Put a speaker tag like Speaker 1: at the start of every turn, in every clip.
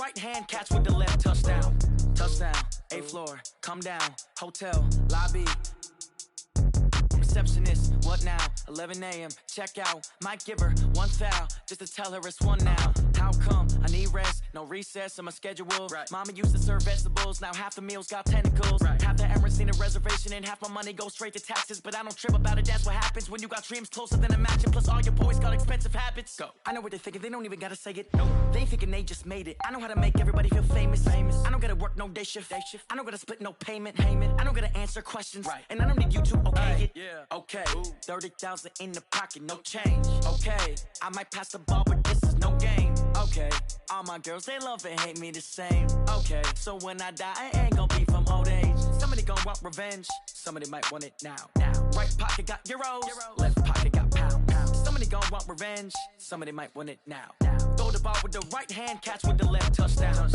Speaker 1: right hand, catch with the left, touchdown. Touchdown, 8th floor, come down, hotel, lobby. Receptionist, what now? 11 a.m., check out. Might give her one foul, just to tell her it's one now. How come? I need rest, no recess on my schedule. Right. Mama used to serve vegetables, now half the meals got tentacles. Right. Half the errands need a reservation and half my money goes straight to taxes. But I don't trip about it, that's what happens when you got dreams closer than a match. Plus all your boys got expensive habits. Go. I know what they're thinking, they don't even gotta say it. No. They thinking they just made it. I know how to make everybody feel famous. I don't gotta work no day shift. I don't gotta split no payment. I don't gotta answer questions. Right. And I don't need you to okay it. Yeah. Okay, 30,000 in the pocket, no change. Okay, I might pass the ball, but this is no game. Okay, all my girls, they love and hate me the same. Okay, so when I die, I ain't gonna be from old age. Somebody gon' want revenge, somebody might want it now. Right pocket got euros, left pocket got pounds. Somebody gon' want revenge, somebody might want it now. Throw the ball with the right hand, catch with the left, touchdown.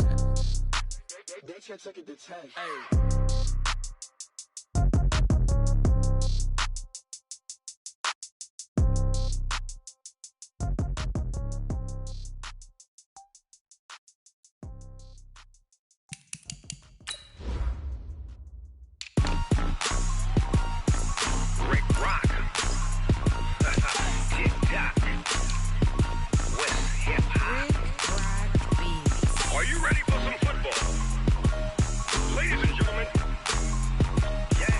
Speaker 2: They can't take it to 10.
Speaker 1: Hey.
Speaker 3: Are you ready for some football? Ladies and gentlemen, yeah.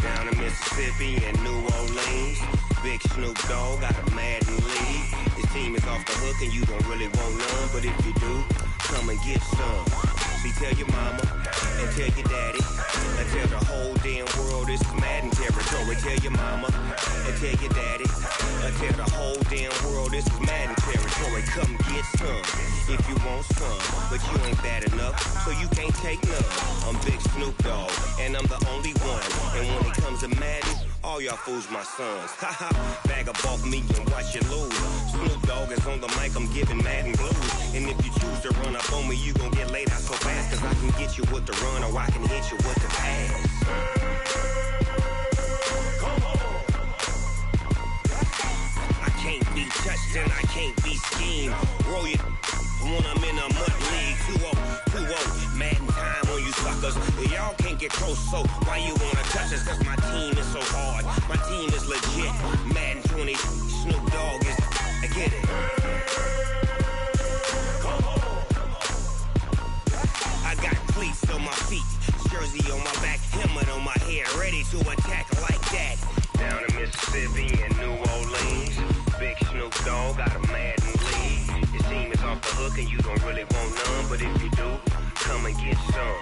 Speaker 3: Down in Mississippi and New Orleans, Big Snoop Dogg got a Madden lead. His team is off the hook and you don't really want none, but if you do, come and get some. See, tell your mama and tell your daddy and tell the whole damn world this is Madden territory. Tell your mama and tell your daddy and tell the whole damn world this is Madden territory. Come get some if you want some, but you ain't bad enough, so you can't take none. I'm Big Snoop Dogg and I'm the only one, and when it comes to Madden, all y'all fools my sons. Haha, bag up off me and watch you lose. Snoop Dogg is on the mic, I'm giving Madden blues. And if you choose to run up on me, you gon' get laid out so fast, cause I can get you with the run or I can hit you with the pass. I can't be touched and I can't be schemed. Roll you when I'm in a mud league. 2-0, Madden time on you suckers. Y'all can't get close, so why you wanna touch us? Cause my team is so hard, my team is legit. Madden 20, Snoop Dogg is, I get it. I got cleats on my feet, jersey on my back, helmet on my head, ready to attack like that. Down in Mississippi and New Orleans, Big Snoop Dogg got a Madden lead. His team is off the hook and you don't really want none, but if you do, come and get some.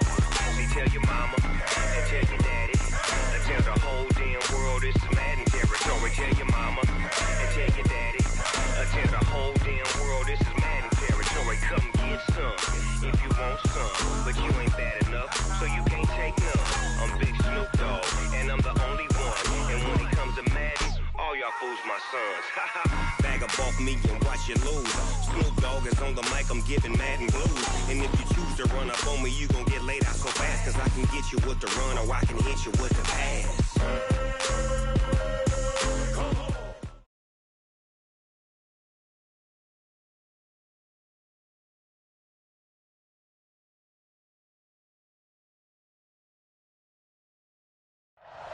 Speaker 3: See, tell your mama and tell your daddy and tell the whole damn world this is Madden territory. Tell your mama and tell your daddy and tell the whole damn world this is Madden territory. Come get some if you want some, but you ain't bad enough, so you can't take none. I'm Big Snoop Dogg and I'm the only one, and when it comes to Madden, all y'all fools my sons. Bag up off me and watch you lose. Snoop Dogg is on the mic, I'm giving Madden blues. And if you choose to run up on me, you gon' get laid out so fast, cause I can get you with the run or I can hit you with the pass.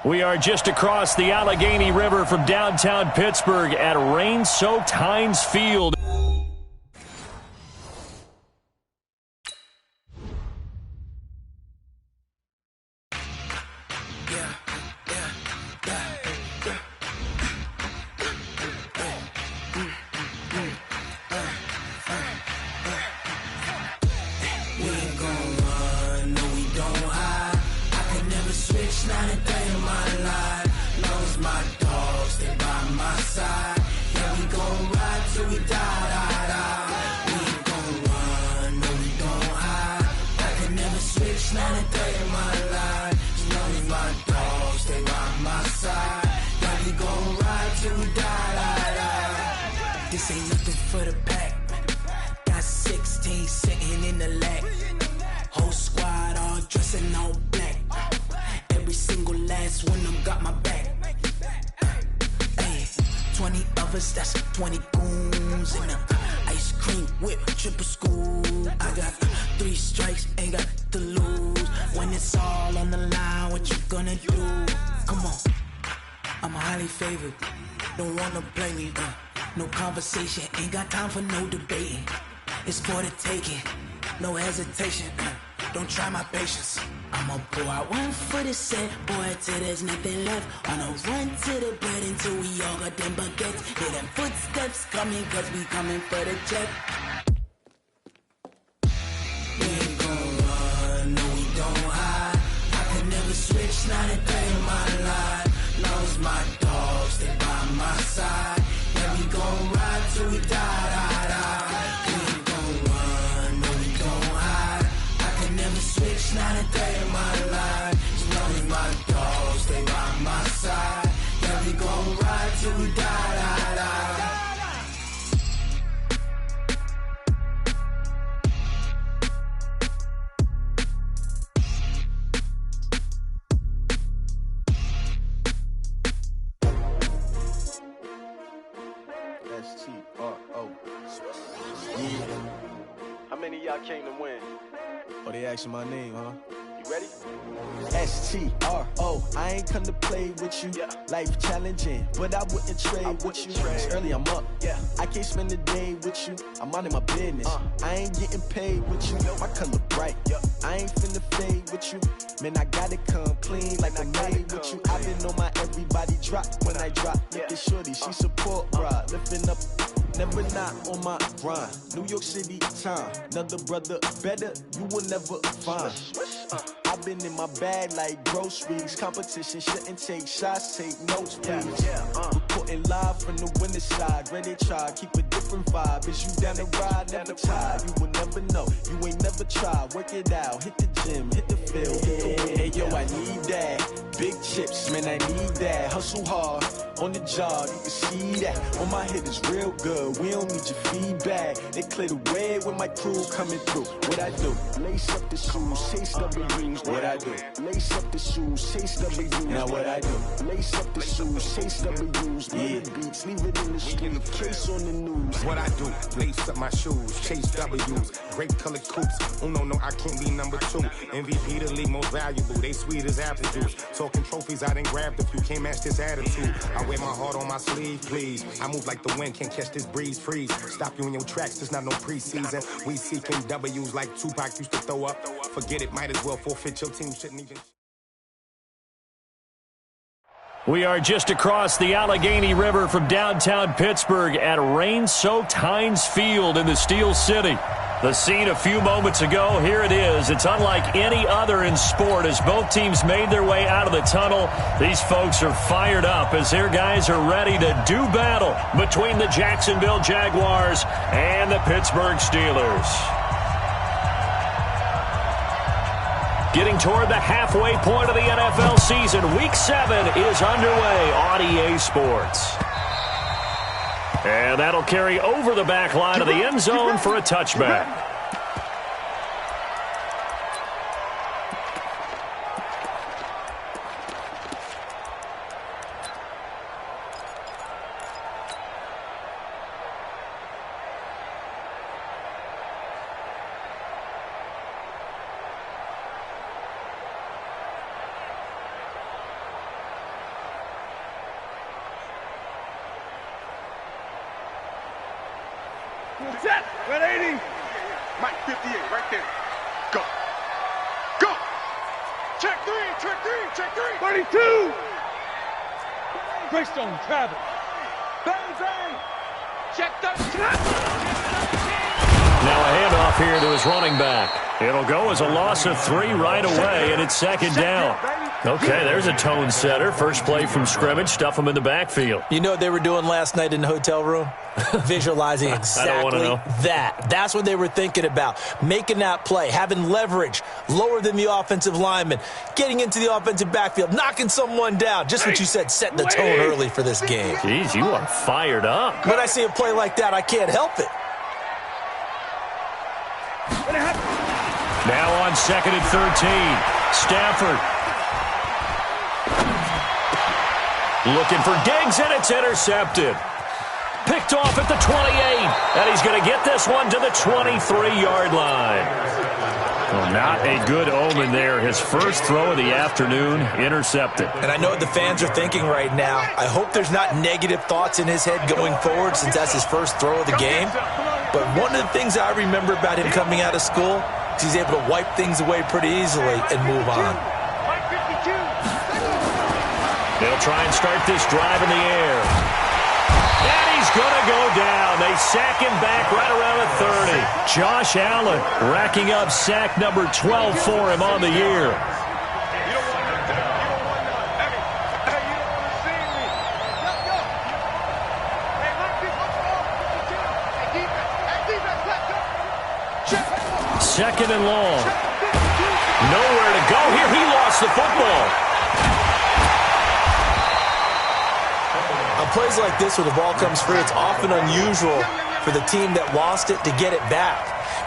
Speaker 4: We are just across the Allegheny River from downtown Pittsburgh at rain-soaked Heinz Field.
Speaker 5: This ain't nothing for the pack. Got 16 sitting in the lap. Whole squad all dressing all black. Every single last one of them got my back. Ay, 20 brothers, that's 20 goons. And ice cream whip, triple scoop. I got 3 strikes, ain't got to lose. When it's all on the line, what you gonna do? Come on, I'm highly favored. Don't wanna play me, no conversation, ain't got time for no debating. It's for the taking, no hesitation. Don't try my patience. I'ma pour out one for the set, boy, till there's nothing left. On a run to the bread until we all got them baguettes. Hear them footsteps coming, cause we coming for the check. We ain't gon' run, no we don't hide. I can never switch, not a day in my life. Long as my dogs stay by my side. Yeah, we gon' ride till we die, die, die. We ain't gon' run, no we don't hide. I can never switch, not a day in my life. As long as my dogs stay by my side. Yeah, we gon' ride till we die, die, die.
Speaker 2: STRO. Yeah. How many of y'all came to win? Oh, they asking my name, huh? You ready? STRO. I ain't come to play with you. Yeah. Life challenging, but I wouldn't trade with you. It's early, I'm up. Yeah. I can't spend the day with you. I'm minding my business. I ain't getting paid with you. My color bright. I ain't finna fade with you. Man, I gotta come clean like I'm made with you. I've been on my everybody drop when I drop. Look at shorty, she support ride. Lifting up, never not on my grind. New York City time. Another brother better, you will never find. I've been in my bag like groceries. Competition shouldn't take shots, take notes, please. Reporting live from the winning side. Ready to try, keep a different vibe. Is you down the ride, never tired. You will never know, you ain't never tried. Work it out, hit the gym, hit the field, hit the wind. Hey yo, I need that. Big chips, man, I need that. Hustle hard, on the job, you can see that. On my head is real good, we don't need your feedback. They clear the way when my crew coming through. What I do? Lace up the shoes, chase W's. What I do? Lace up the shoes, chase W's. Now what I do? Lace up the shoes, chase W's. Yeah. Beats, leave it in the street, case on the news.
Speaker 6: What I do? Lace up my shoes, chase W's. Great colored coops. Oh no, I can't be number 2. MVP the league most valuable. They sweet as apple juice. Talking trophies, I done grabbed a few. Can't match this attitude. I wear my heart on my sleeve, please. I move like the wind, can't catch this breeze, freeze. Stop you in your tracks, there's not no preseason. We seeking W's like Tupac used to throw up. Forget it, might as well forfeit. Your team shouldn't even.
Speaker 4: We are just across the Allegheny River from downtown Pittsburgh at rain-soaked Heinz Field in the Steel City. The scene a few moments ago, here it is. It's unlike any other in sport as both teams made their way out of the tunnel. These folks are fired up as their guys are ready to do battle between the Jacksonville Jaguars and the Pittsburgh Steelers. Getting toward the halfway point of the NFL season, Week 7 is underway on EA Sports. And that'll carry over the back line of the end zone for a touchback.
Speaker 7: Set, 180. Mike 58, right there. Go. Go. Check three, check three, check three. 32. Greystone travel. Bang, bang. Check 13.
Speaker 4: Now a handoff here to his running back. It'll go as a loss of 3 right away, and it's second down. Okay, there's a tone setter. First play from scrimmage, stuff him in the backfield.
Speaker 8: You know what they were doing last night in the hotel room? Visualizing exactly that. That's what they were thinking about. Making that play, having leverage, lower than the offensive lineman, getting into the offensive backfield, knocking someone down. Just what you said, setting the tone early for this game.
Speaker 4: Jeez, you are fired up.
Speaker 8: When I see a play like that, I can't help it.
Speaker 4: Now on 2nd and 13, Stafford. Looking for Diggs, and it's intercepted. picked off at the 28. And he's going to get this one to the 23-yard line. Well, not a good omen there. His first throw of the afternoon intercepted.
Speaker 8: And I know what the fans are thinking right now. I hope there's not negative thoughts in his head going forward since that's his first throw of the game. But one of the things I remember about him coming out of school is he's able to wipe things away pretty easily and move on.
Speaker 4: They'll try and start this drive in the air. And he's going to go down. They sack him back right around the 30. Josh Allen racking up sack number 12 for him on the year. Second and long. Nowhere to go here. He lost the football.
Speaker 8: On plays like this where the ball comes free, it's often unusual for the team that lost it to get it back.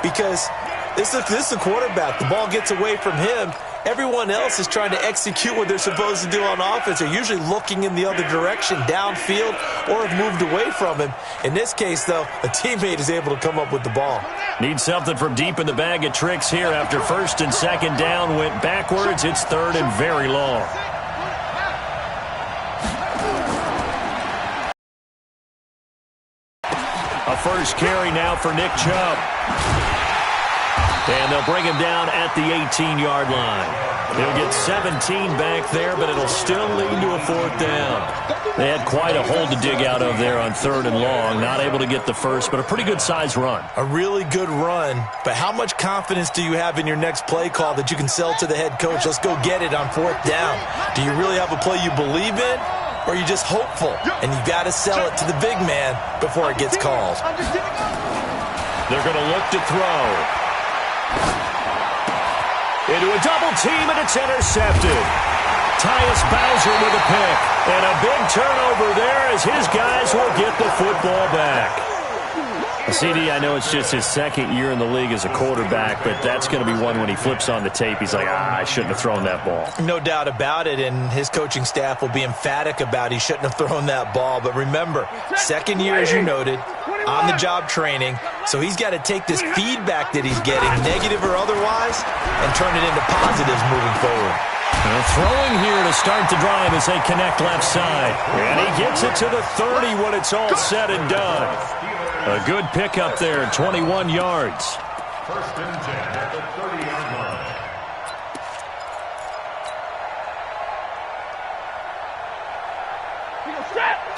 Speaker 8: Because this is the quarterback. The ball gets away from him. Everyone else is trying to execute what they're supposed to do on offense. They're usually looking in the other direction, downfield, or have moved away from him. In this case, though, a teammate is able to come up with the ball.
Speaker 4: Need something from deep in the bag of tricks here after first and second down went backwards. It's third and very long. A first carry now for Nick Chubb. And they'll bring him down at the 18-yard line. He'll get 17 back there, but it'll still lead to a fourth down. They had quite a hole to dig out of there on third and long. Not able to get the first, but a pretty good-sized run.
Speaker 8: A really good run, but how much confidence do you have in your next play call that you can sell to the head coach? Let's go get it on fourth down. Do you really have a play you believe in, or are you just hopeful? And you've got to sell it to the big man before it gets called.
Speaker 4: They're going to look to throw. Into a double team, and it's intercepted. Tyus Bowser with a pick. And a big turnover there as his guys will get the football back. CD, I know it's just his second year in the league as a quarterback, but that's going to be one when he flips on the tape. He's like, I shouldn't have thrown that ball.
Speaker 8: No doubt about it, and his coaching staff will be emphatic about he shouldn't have thrown that ball. But remember, second year, as you noted, on-the-job training, so he's got to take this feedback that he's getting, negative or otherwise, and turn it into positives moving forward.
Speaker 4: Throwing here to start the drive as they connect left side. And he gets it to the 30 when it's all said and done. A good pickup there, 21 yards.
Speaker 9: First and 10 at the 30-yard line.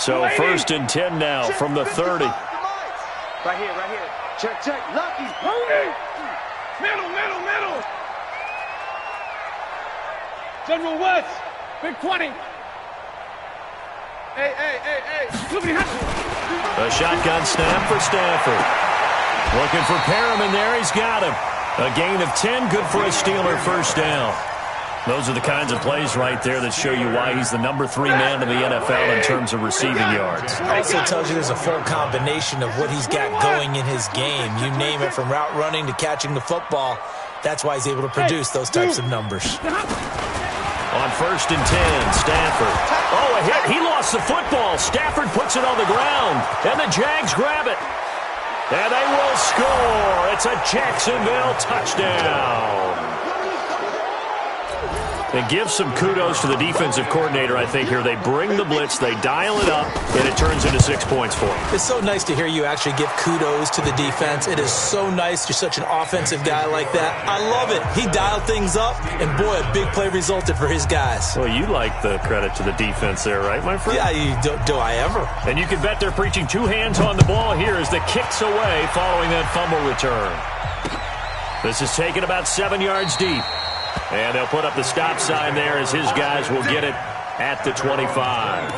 Speaker 4: So first and 10 now from the 30.
Speaker 7: Right here. Check. Lucky. Middle. General West. Big 20. Hey.
Speaker 4: A shotgun snap for Stafford. Looking for Perriman there. He's got him. A gain of 10. Good for a Steeler first down. Those are the kinds of plays right there that show you why he's the number 3 man in the NFL in terms of receiving yards.
Speaker 8: It also tells you there's a full combination of what he's got going in his game. You name it, from route running to catching the football. That's why he's able to produce those types of numbers.
Speaker 4: On first and 10, Stafford. Oh, a hit. He lost the football. Stafford puts it on the ground, and the Jags grab it. And they will score. It's a Jacksonville touchdown. And give some kudos to the defensive coordinator, I think, here. They bring the blitz, they dial it up, and it turns into 6 points for them.
Speaker 8: It's so nice to hear you actually give kudos to the defense. It is so nice. You're such an offensive guy like that. I love it. He dialed things up, and boy, a big play resulted for his guys.
Speaker 4: Well, you like the credit to the defense there, right, my friend?
Speaker 8: Yeah, do I ever.
Speaker 4: And you can bet they're preaching 2 hands on the ball here as the kick's away following that fumble return. This is taken about 7 yards deep. And they'll put up the stop sign there as his guys will get it at the 25.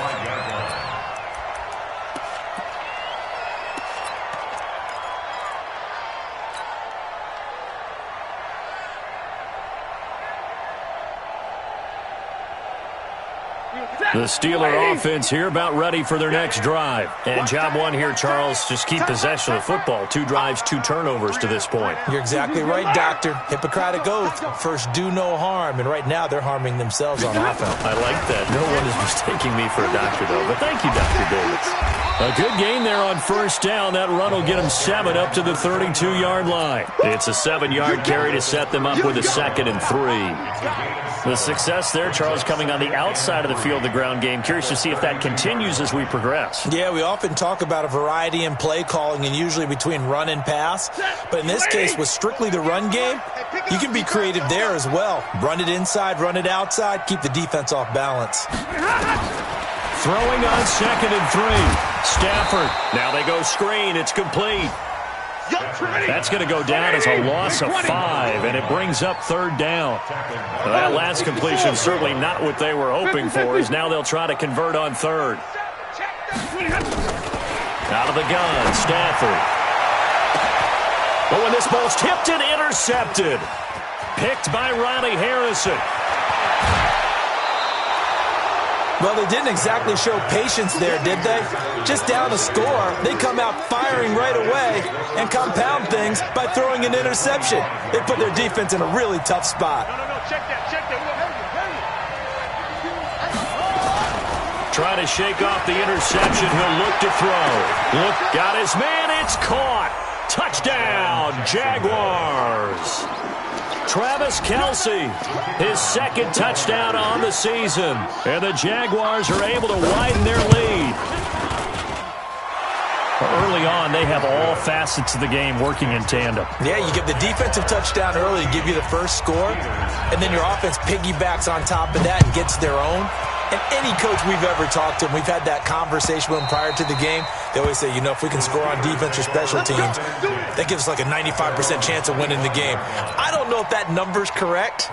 Speaker 4: The Steeler offense here about ready for their next drive. And job one here, Charles, just keep possession of the football. 2 drives, 2 turnovers to this point.
Speaker 8: You're exactly right, Doctor. Hippocratic oath. First, do no harm. And right now, they're harming themselves on offense.
Speaker 4: I like that. No one is mistaking me for a doctor, though. But thank you, Dr. Davis. A good gain there on first down. That run will get them 7 up to the 32-yard line. It's a 7-yard carry to set them up with a 2nd and 3. The success there, Charles, coming on the outside of the field, the ground game. Curious to see if that continues as we progress.
Speaker 8: Yeah, we often talk about a variety in play calling and usually between run and pass. But in this case, with strictly the run game, you can be creative there as well. Run it inside, run it outside, keep the defense off balance.
Speaker 4: Throwing on 2nd and 3. Stafford. Now they go screen. It's complete. That's going to go down as a loss of 5, and it brings up 3rd down. Well, that last completion certainly not what they were hoping for, as now they'll try to convert on 3rd. Out of the gun, Stafford. But when this ball's tipped and intercepted, picked by Riley Harrison.
Speaker 8: Well, they didn't exactly show patience there, did they? Just down a score, they come out firing right away and compound things by throwing an interception. They put their defense in a really tough spot.
Speaker 7: Check that.
Speaker 4: Trying to shake off the interception. He'll look to throw. Look, got his man. It's caught. Touchdown, Jaguars. Travis Kelce, his 2nd touchdown on the season. And the Jaguars are able to widen their lead. Early on, they have all facets of the game working in tandem.
Speaker 8: Yeah, you get the defensive touchdown early to give you the first score, and then your offense piggybacks on top of that and gets their own. And any coach we've ever talked to, and we've had that conversation with them prior to the game, they always say, if we can score on defense or special teams, that gives us like a 95% chance of winning the game. I don't know if that number's correct,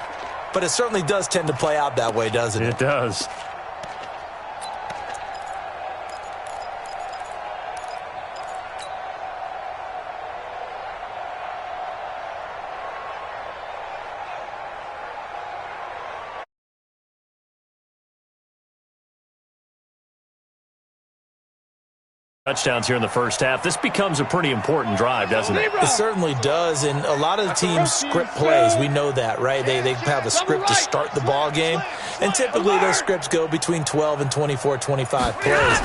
Speaker 8: but it certainly does tend to play out that way, doesn't it?
Speaker 4: It does. Touchdowns here in the first half. This becomes a pretty important drive, doesn't it?
Speaker 8: It certainly does, and a lot of the teams script plays. We know that, right? They have a script to start the ball game, and typically those scripts go between 12 and 24, 25 plays.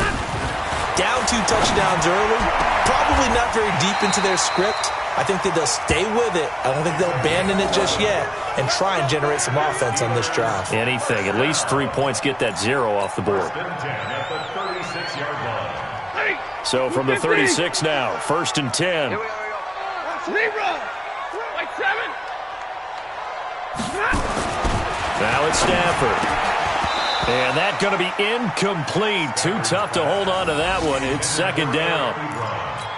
Speaker 8: Down 2 touchdowns early, probably not very deep into their script. I think that they'll stay with it. I don't think they'll abandon it just yet and try and generate some offense on this drive.
Speaker 4: Anything. At least 3 points, get that 0 off the board. So from the 36 now, 1st and 10.
Speaker 7: Here we go. Like 7.
Speaker 4: Now it's Stafford. And that's going to be incomplete. Too tough to hold on to that one. It's 2nd down.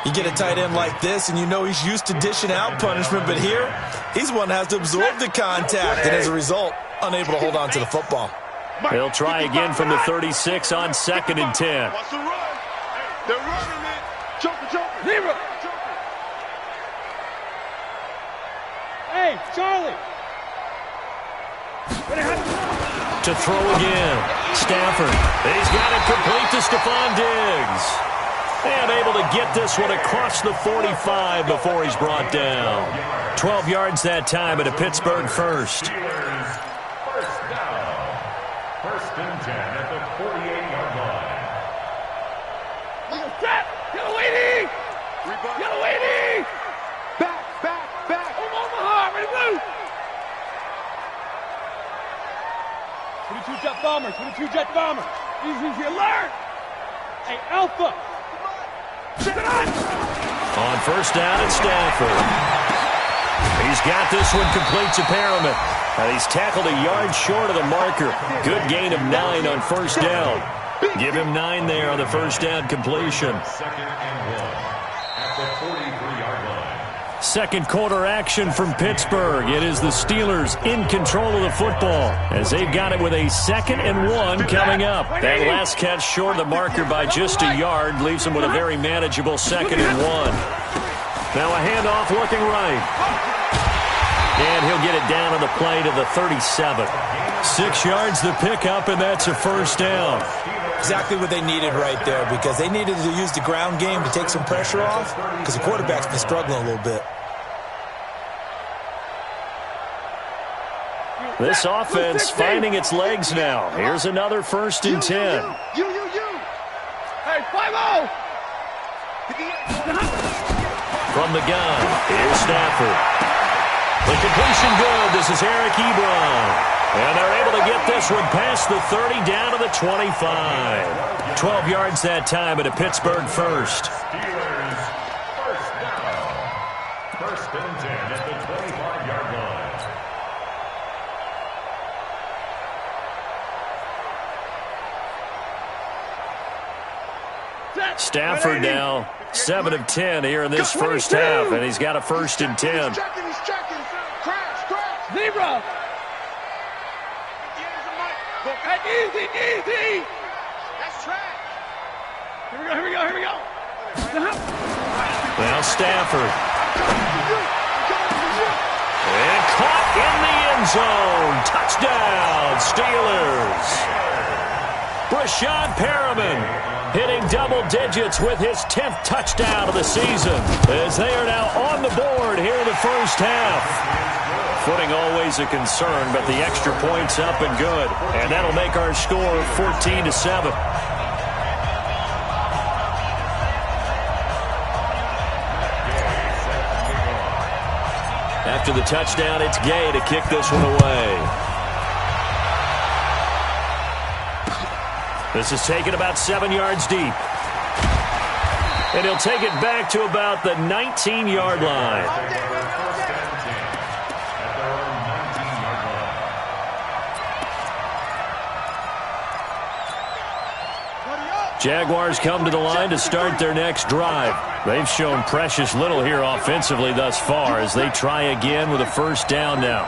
Speaker 8: You get a tight end like this, and he's used to dishing out punishment, but here, he's one that has to absorb the contact, and as a result, unable to hold on to the football.
Speaker 4: He'll try again from the 36 on 2nd and 10.
Speaker 7: They're running it. Choker. Hey, Charlie.
Speaker 4: To throw again. Stafford. He's got it complete to Stephon Diggs. And able to get this one across the 45 before he's brought down. 12 yards that time at a Pittsburgh first.
Speaker 9: First down. 1st and 10 at the 48-yard line.
Speaker 7: Yellow 80! Back! Omaha, ready to move! 22 jet bomber. Easy alert! Hey, Alpha!
Speaker 4: On first down, it's Stafford. He's got this one complete to Perriman. He's tackled a yard short of the marker. Good gain of 9 on first down. Give him 9 there on the first down completion.
Speaker 9: 2nd and 1 at the 43-yard line.
Speaker 4: Second quarter action from Pittsburgh. It is the Steelers in control of the football as they've got it with a 2nd and 1 coming up. That last catch short of the marker by just a yard leaves them with a very manageable 2nd and 1. Now a handoff looking right. And he'll get it down on the play to the 37. 6 yards to pick up, and that's a first down.
Speaker 8: Exactly what they needed right there, because they needed to use the ground game to take some pressure off, because the quarterback's been struggling a little bit.
Speaker 4: This offense finding its legs now. Here's another 1st and 10.
Speaker 7: Hey, 5-0.
Speaker 4: From the gun, here's Stafford. The completion good. This is Eric Ebron. And they're able to get this one past the 30 down to the 25. 12 yards that time at a Pittsburgh first.
Speaker 9: Steelers first down. 1st and 10 at the 25-yard line.
Speaker 4: Stafford now 7 of 10 here in this first half, and he's got a 1st and 10.
Speaker 7: He's checking. Crash. Zebra. Easy. That's track. Here we go.
Speaker 4: Now Stafford. And caught in the end zone. Touchdown, Steelers. Brashad Perriman hitting double digits with his 10th touchdown of the season, as they are now on the board here in the first half. Footing always a concern, but the extra point's up and good. And that'll make our score 14-7. After the touchdown, it's Gay to kick this one away. This is taken about 7 yards deep. And he'll take it back to about the 19-yard line. Jaguars come to the line to start their next drive. They've shown precious little here offensively thus far as they try again with a 1st down now.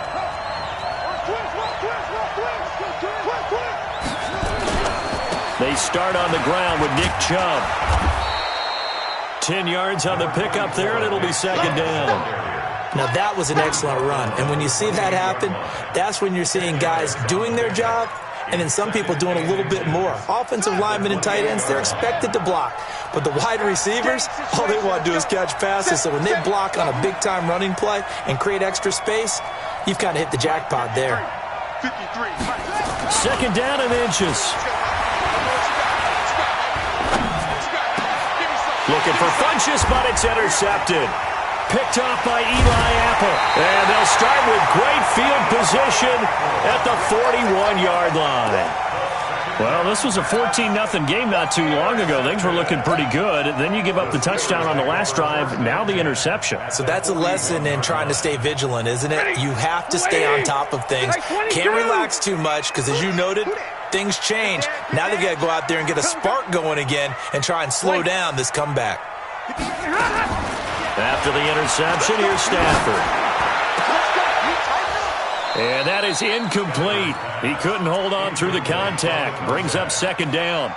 Speaker 4: They start on the ground with Nick Chubb. 10 yards on the pickup there, and it'll be 2nd down.
Speaker 8: Now, that was an excellent run. And when you see that happen, that's when you're seeing guys doing their job, and then some people doing a little bit more. Offensive linemen and tight ends, they're expected to block. But the wide receivers, all they want to do is catch passes. So when they block on a big-time running play and create extra space, you've kind of hit the jackpot there.
Speaker 4: 2nd down and inches. Looking for Funchess, but it's intercepted. Picked off by Eli Apple. And they'll start with great field position at the 41-yard line. Well, this was a 14-0 game not too long ago. Things were looking pretty good. Then you give up the touchdown on the last drive. Now the interception.
Speaker 8: So that's a lesson in trying to stay vigilant, isn't it? You have to stay on top of things. Can't relax too much because, as you noted, things change. Now they've got to go out there and get a spark going again and try and slow down this comeback.
Speaker 4: After the interception, here's Stafford. And that is incomplete. He couldn't hold on through the contact. Brings up 2nd down.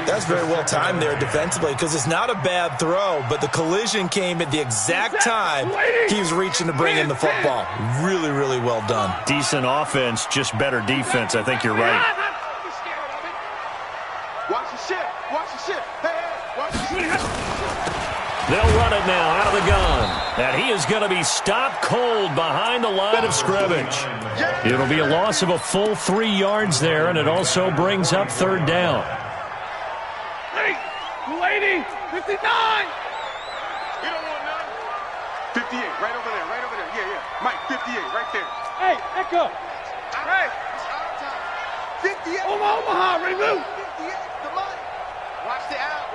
Speaker 8: That's very well timed there defensively because it's not a bad throw, but the collision came at the exact time he was reaching to bring in the football. Really, really well done.
Speaker 4: Decent offense, just better defense. I think you're right.
Speaker 7: Watch the shit. Hey, watch the shit.
Speaker 4: They'll run it now out of the gun. And he is going to be stopped cold behind the line of scrimmage. It'll be a loss of a full 3 yards there, and it also brings up 3rd down.
Speaker 7: 280, 59. You don't want none. 58, right over there. Yeah. Mike, 58, right there. Hey, Echo. Hey. 58. Omaha, ready to move. 58, come on. Watch the out.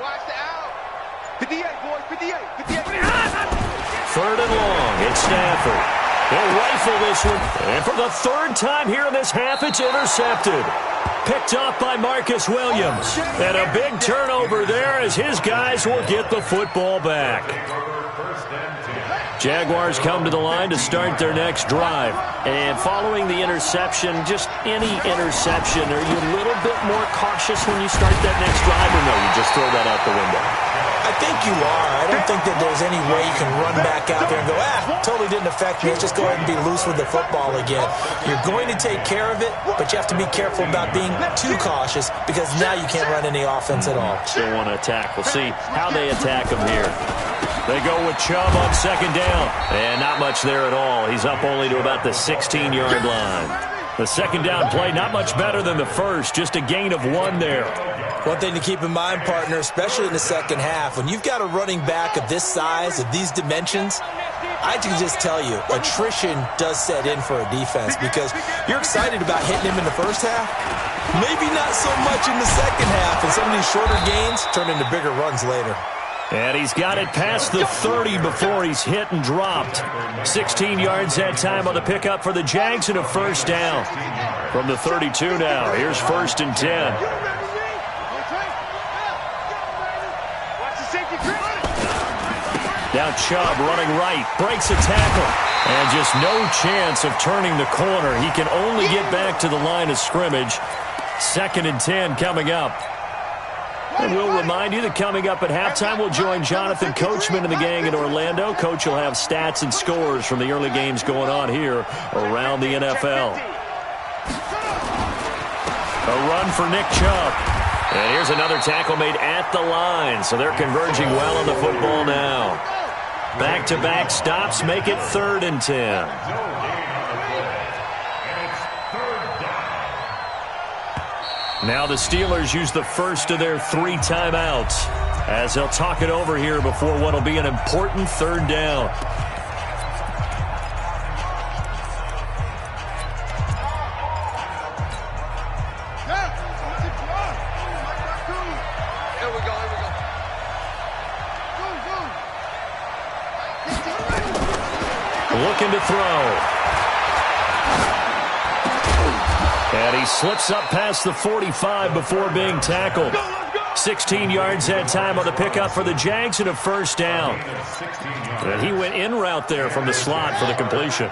Speaker 7: 58, boys, 58.
Speaker 4: 3rd and long, it's Stafford. They'll rifle this one. And for the 3rd time here in this half, it's intercepted. Picked off by Marcus Williams. And a big turnover there as his guys will get the football back. Jaguars come to the line to start their next drive. And following the interception, just any interception, are you a little bit more cautious when you start that next drive, or no, you just throw that out the window?
Speaker 8: I think you are. I don't think that there's any way you can run back out there and go, totally didn't affect me. Let's just go ahead and be loose with the football again. You're going to take care of it, but you have to be careful about being too cautious because now you can't run any offense at all.
Speaker 4: Still want to attack. We'll see how they attack him here. They go with Chubb on second down. And not much there at all. He's up only to about the 16-yard line. The second down play, not much better than the first. Just a gain of 1 there.
Speaker 8: One thing to keep in mind, partner, especially in the second half, when you've got a running back of this size, of these dimensions, I can just tell you, attrition does set in for a defense because you're excited about hitting him in the first half. Maybe not so much in the second half, and some of these shorter gains turn into bigger runs later.
Speaker 4: And he's got it past the 30 before he's hit and dropped. 16 yards that time on the pickup for the Jags and a first down. From the 32 now, here's 1st and 10. Now Chubb running right, breaks a tackle, and just no chance of turning the corner. He can only get back to the line of scrimmage. 2nd and 10 coming up. And we'll remind you that coming up at halftime, we'll join Jonathan Coachman and the gang in Orlando. Coach will have stats and scores from the early games going on here around the NFL. A run for Nick Chubb. And here's another tackle made at the line, so they're converging well on the football now. Back-to-back stops make it 3rd and 10. Now the Steelers use the first of their 3 timeouts as they'll talk it over here before what will be an important 3rd down. Looking to throw. And he slips up past the 45 before being tackled. 16 yards that time on the pickup for the Jags and a first down. And he went in route there from the slot for the completion.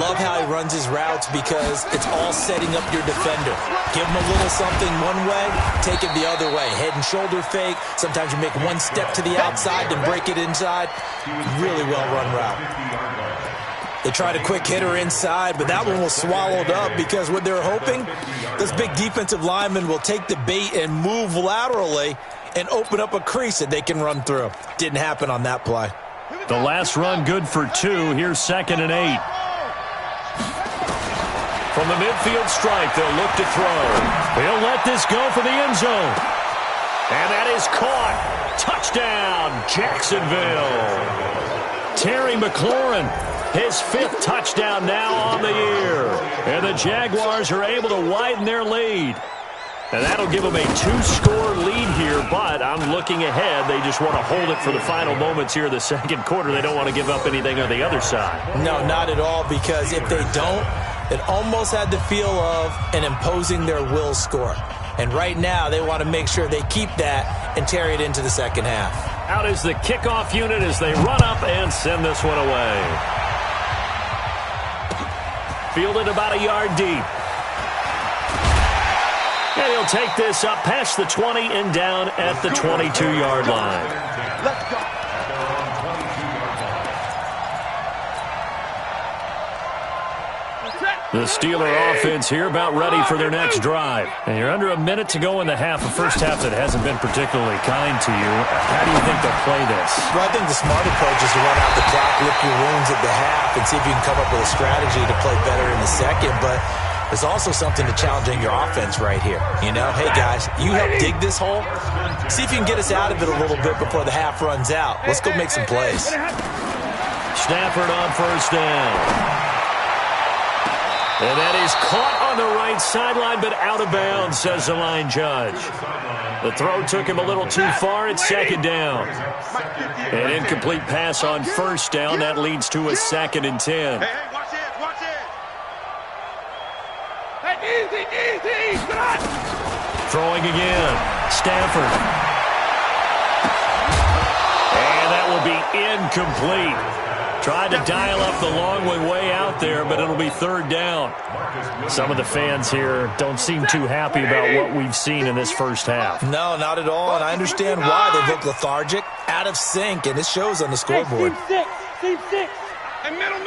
Speaker 8: Love how he runs his routes because it's all setting up your defender. Give him a little something one way, take it the other way. Head and shoulder fake. Sometimes you make one step to the outside, then break it inside. Really well run route. They tried a quick hitter inside, but that one was swallowed up because what they're hoping, this big defensive lineman will take the bait and move laterally and open up a crease that they can run through. Didn't happen on that play.
Speaker 4: The last run good for 2. Here's 2nd and 8. From the midfield strike, they'll look to throw. He'll let this go for the end zone. And that is caught. Touchdown, Jacksonville. Terry McLaurin. His 5th touchdown now on the year. And the Jaguars are able to widen their lead. And that'll give them a 2-score lead here, but I'm looking ahead. They just want to hold it for the final moments here of the second quarter. They don't want to give up anything on the other side.
Speaker 8: No, not at all, because if they don't, it almost had the feel of an imposing their will score. And right now, they want to make sure they keep that and carry it into the second half.
Speaker 4: Out is the kickoff unit as they run up and send this one away. Fielded about a yard deep. And he'll take this up past the 20 and down at the 22-yard line.
Speaker 7: Let's go.
Speaker 4: The Steeler offense here about ready for their next drive. And you're under a minute to go in the half, a first half that hasn't been particularly kind to you. How do you think they'll play this?
Speaker 8: Well, I think the smart approach is to run out the clock, lick your wounds at the half, and see if you can come up with a strategy to play better in the second. But there's also something to challenging your offense right here. You know, hey, guys, you help dig this hole. See if you can get us out of it a little bit before the half runs out. Let's go make some plays.
Speaker 4: Stafford on first down. And that is caught on the right sideline, but out of bounds, says the line judge. The throw took him a little too far. It's second down. An incomplete pass on first down. That leads to a 2nd and 10.
Speaker 7: Hey, watch it, watch it. Hey, easy.
Speaker 4: Throwing again. Stafford. And that will be incomplete. Tried to dial up the long way out there, but it'll be 3rd down. Some of the fans here don't seem too happy about what we've seen in this first half.
Speaker 8: No, not at all, and I understand why. They look lethargic. out of sync, and it shows on the scoreboard.
Speaker 7: Hey, team six. Hey, middle.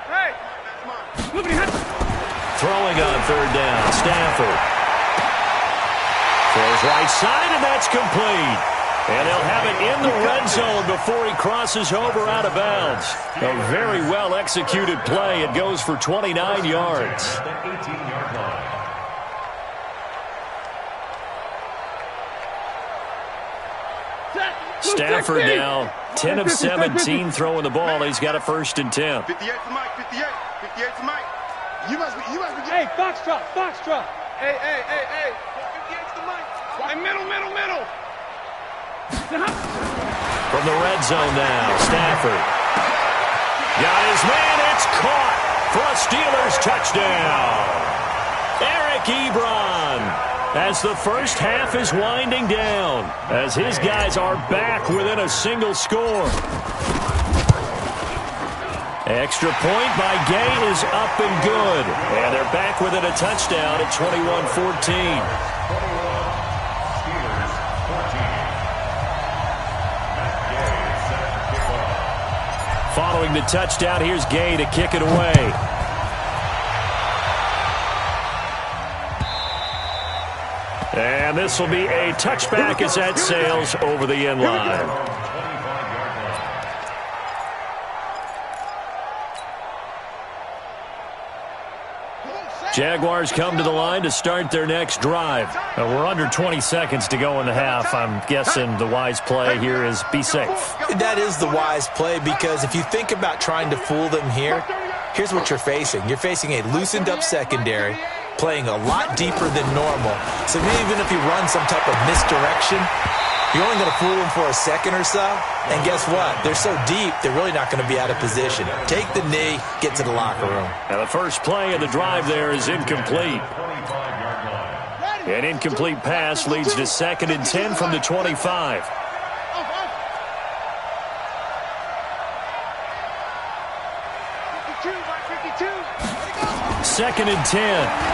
Speaker 7: Hey,
Speaker 4: throwing on third down, Stafford. Throws right side, and that's complete. And they'll have it in the red zone before he crosses over out of bounds. A very well-executed play. It goes for 29 yards. Stafford now 10 of 17 throwing the ball. He's got a 1st and 10.
Speaker 7: 58 to Mike, 58 to Mike. You must be. Hey, Foxtrot. Hey. 58 to Mike. Hey, middle.
Speaker 4: From the red zone now, Stafford. Got his man, it's caught for a Steelers touchdown. Eric Ebron. As the first half is winding down, as his guys are back within a single score. Extra point by Gay is up and good. And they're back within a touchdown at 21-14. Following the touchdown, here's Gay to kick it away. And this will be a touchback as that sails over the end line. Jaguars come to the line to start their next drive. We're under 20 seconds to go in the half. I'm guessing the wise play here is be safe.
Speaker 8: That is the wise play, because if you think about trying to fool them here, here's what you're facing. You're facing a loosened up secondary, playing a lot deeper than normal. So even if you run some type of misdirection, you're only going to fool them for a second or so. And guess what? They're so deep, they're really not going to be out of position. Take the knee, get to the locker room.
Speaker 4: Now the first play of the drive there is incomplete. An incomplete pass leads to 2nd and 10 from the 25. Second and 10.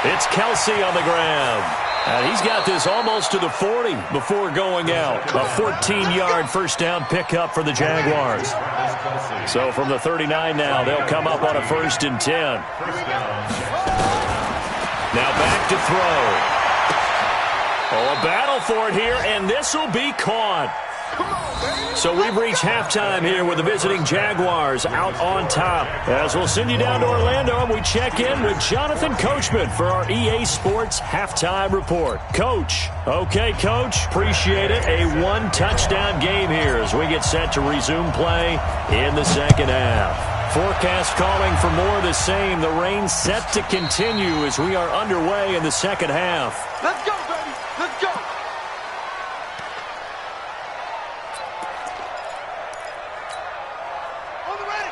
Speaker 4: It's Kelsey on the grab. And he's got this almost to the 40 before going out. A 14-yard first down pickup for the Jaguars. So from the 39 now, they'll come up on a 1st and 10. Now back to throw. Oh, a battle for it here, and this will be caught. So we've reached halftime here with the visiting Jaguars out on top. As we'll send you down to Orlando, and we check in with Jonathan Coachman for our EA Sports Halftime Report. Coach. Okay, Coach. Appreciate it. A 1-touchdown game here as we get set to resume play in the second half. Forecast calling for more of the same. The rain set to continue as we are underway in the second half.
Speaker 7: Let's go, baby. Let's go.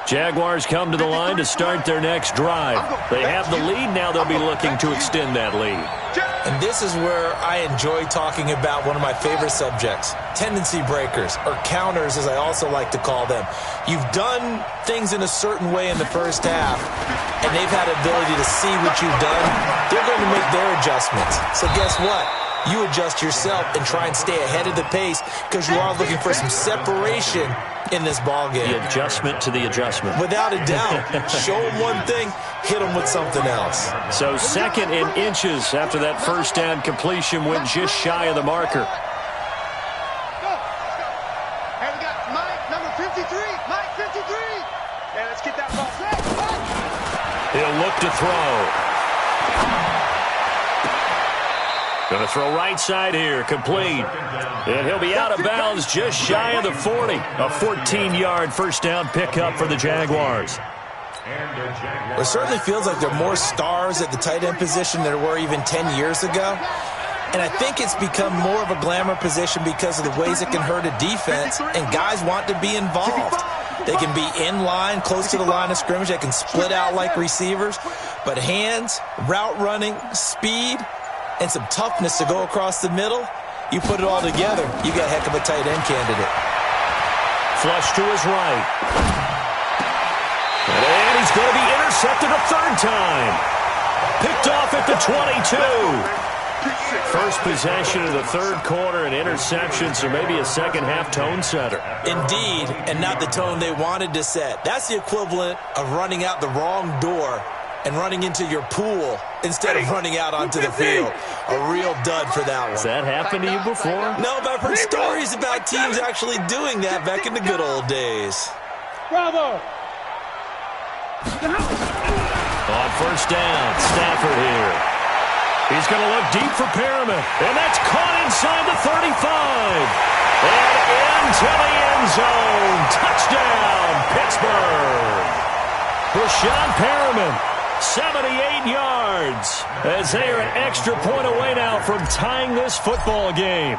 Speaker 4: Jaguars come to the line to start their next drive. They have the lead. Now they'll be looking to extend that lead.
Speaker 8: And this is where I enjoy talking about one of my favorite subjects, tendency breakers, or counters as I also like to call them. You've done things in a certain way in the first half, and they've had the ability to see what you've done. They're going to make their adjustments. So guess what? You adjust yourself and try and stay ahead of the pace, because you are looking for some separation in this ball game.
Speaker 4: The adjustment to the adjustment.
Speaker 8: Without a doubt. Show them one thing, hit them with something else.
Speaker 4: So 2nd and inches after that first down completion went just shy of the marker.
Speaker 7: Hey, we got Mike, number 53. Mike, 53. Hey, let's get that ball.
Speaker 4: He'll look to throw. Going to throw right side here, complete. And he'll be out of bounds just shy of the 40. A 14-yard first down pickup for the Jaguars.
Speaker 8: It certainly feels like there are more stars at the tight end position than there were even 10 years ago. And I think it's become more of a glamour position because of the ways it can hurt a defense, and guys want to be involved. They can be in line, close to the line of scrimmage. They can split out like receivers. But hands, route running, speed, and some toughness to go across the middle, you put it all together, you got a heck of a tight end candidate.
Speaker 4: Flush to his right. And he's going to be intercepted a 3rd time. Picked off at the 22. First possession of the third quarter, an interception, so maybe a second-half tone setter.
Speaker 8: Indeed, and not the tone they wanted to set. That's the equivalent of running out the wrong door and running into your pool instead of running out onto the field. A real dud for that one.
Speaker 4: Has that happened to you before?
Speaker 8: No, but I've heard stories about teams actually doing that back in the good old days.
Speaker 7: Bravo!
Speaker 4: On first down, Stafford here. He's going to look deep for Perriman, and that's caught inside the 35. And into the end zone. Touchdown, Pittsburgh. Rashawn Perriman, 78 yards, as they are an extra point away now from tying this football game.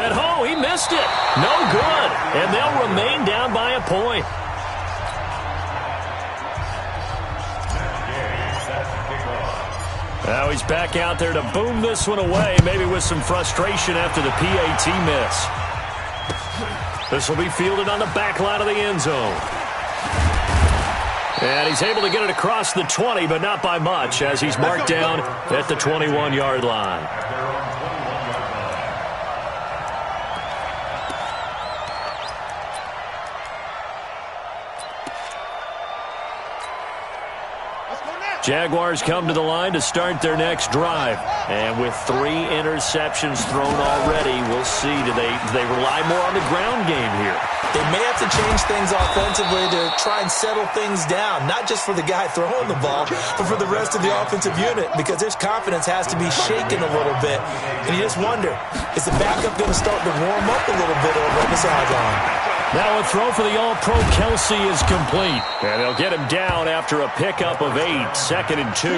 Speaker 4: And he missed it. No good. And they'll remain down by a point. Now he's back out there to boom this one away, maybe with some frustration after the PAT miss. This will be fielded on the back line of the end zone. And he's able to get it across the 20, but not by much, as he's marked down at the 21-yard line. Jaguars come to the line to start their next drive. And with 3 interceptions thrown already, we'll see. Do they rely more on the ground game here?
Speaker 8: They may have to change things offensively to try and settle things down, not just for the guy throwing the ball, but for the rest of the offensive unit, because their confidence has to be shaken a little bit. And you just wonder, is the backup going to start to warm up a little bit over on the sideline?
Speaker 4: Now a throw for the All-Pro Kelsey is complete. And they'll get him down after a pickup of 8, 2nd and 2.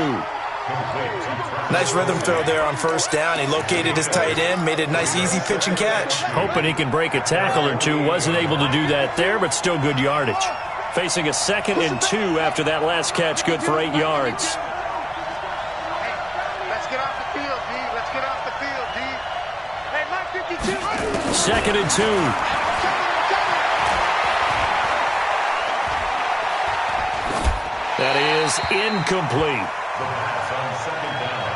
Speaker 8: Nice rhythm throw there on first down. He located his tight end, made a nice easy pitch and catch.
Speaker 4: Hoping he can break a tackle or two. Wasn't able to do that there, but still good yardage. Facing a 2nd and 2 after that last catch, good for 8 yards.
Speaker 7: Let's get off the field, D. Let's get off the field, D. Hey, Mike 52.
Speaker 4: 2nd and 2. That is incomplete.
Speaker 9: The pass on 2nd down.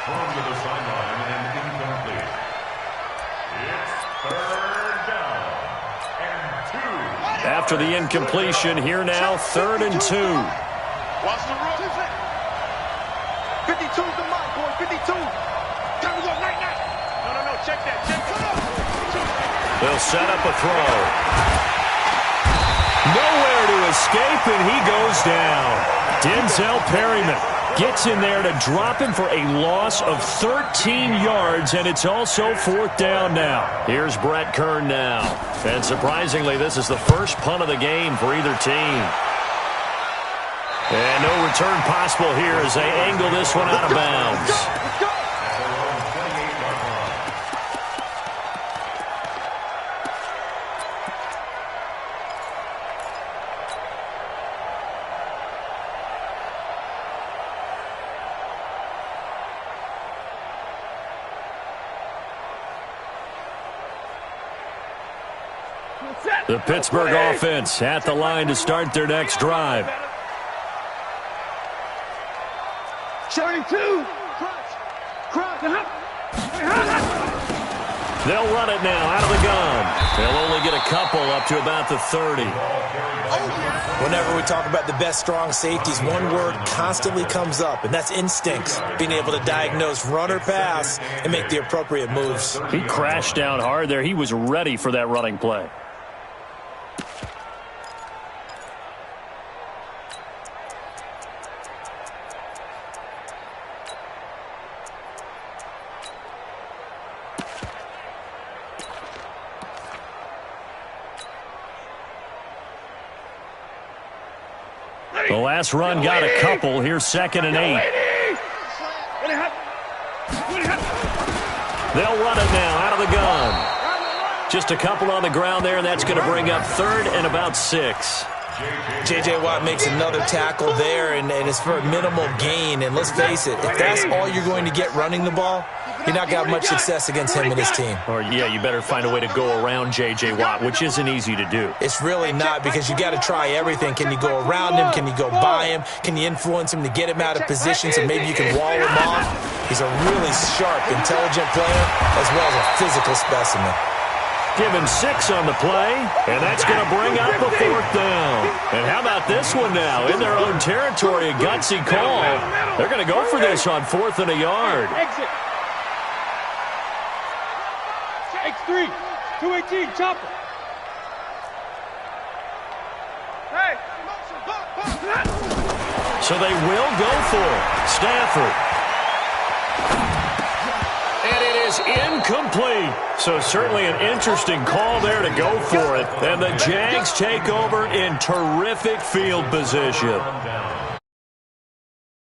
Speaker 9: Thrown to the sideline and incomplete. It's 3rd down and 2.
Speaker 4: After the incompletion, here now, 3rd and 2.
Speaker 7: Watch the run. 52's the mark, boy. 52. Time to go. Night. No. Check that.
Speaker 4: They'll set up a throw. Nowhere to escape, and he goes down. Denzel Perryman gets in there to drop him for a loss of 13 yards, and it's also 4th down now. Here's Brett Kern now. And surprisingly, this is the first punt of the game for either team. And no return possible here as they angle this one out of bounds.
Speaker 7: Let's go.
Speaker 4: The Pittsburgh offense at the line to start their next drive.
Speaker 7: 72.
Speaker 4: They'll run it now out of the gun. They'll only get a couple up to about the 30.
Speaker 8: Whenever we talk about the best strong safeties, one word constantly comes up, and that's instincts. Being able to diagnose run or pass and make the appropriate moves.
Speaker 4: He crashed down hard there. He was ready for that running play. The last run got a couple. Here's 2nd and 8. They'll run it now out of the gun. Just a couple on the ground there, and that's going to bring up 3rd and about 6.
Speaker 8: J.J. Watt makes another tackle there, and it's for a minimal gain. And let's face it, if that's all you're going to get running the ball, You're not got much success against him and his team.
Speaker 4: Or, yeah, you better find a way to go around J.J. Watt, which isn't easy to do.
Speaker 8: It's really not, because you got to try everything. Can you go around him? Can you go by him? Can you influence him to get him out of position so maybe you can wall him off? He's a really sharp, intelligent player as well as a physical specimen.
Speaker 4: Give him 6 on the play, and that's going to bring up the 4th down. And how about this one now? In their own territory, a gutsy call. They're going to go for this on 4th and a yard.
Speaker 7: Exit. X3, 218, chopper. Hey.
Speaker 4: So they will go for it. Stafford. And it is incomplete. So certainly an interesting call there to go for it. And the Jags take over in terrific field position.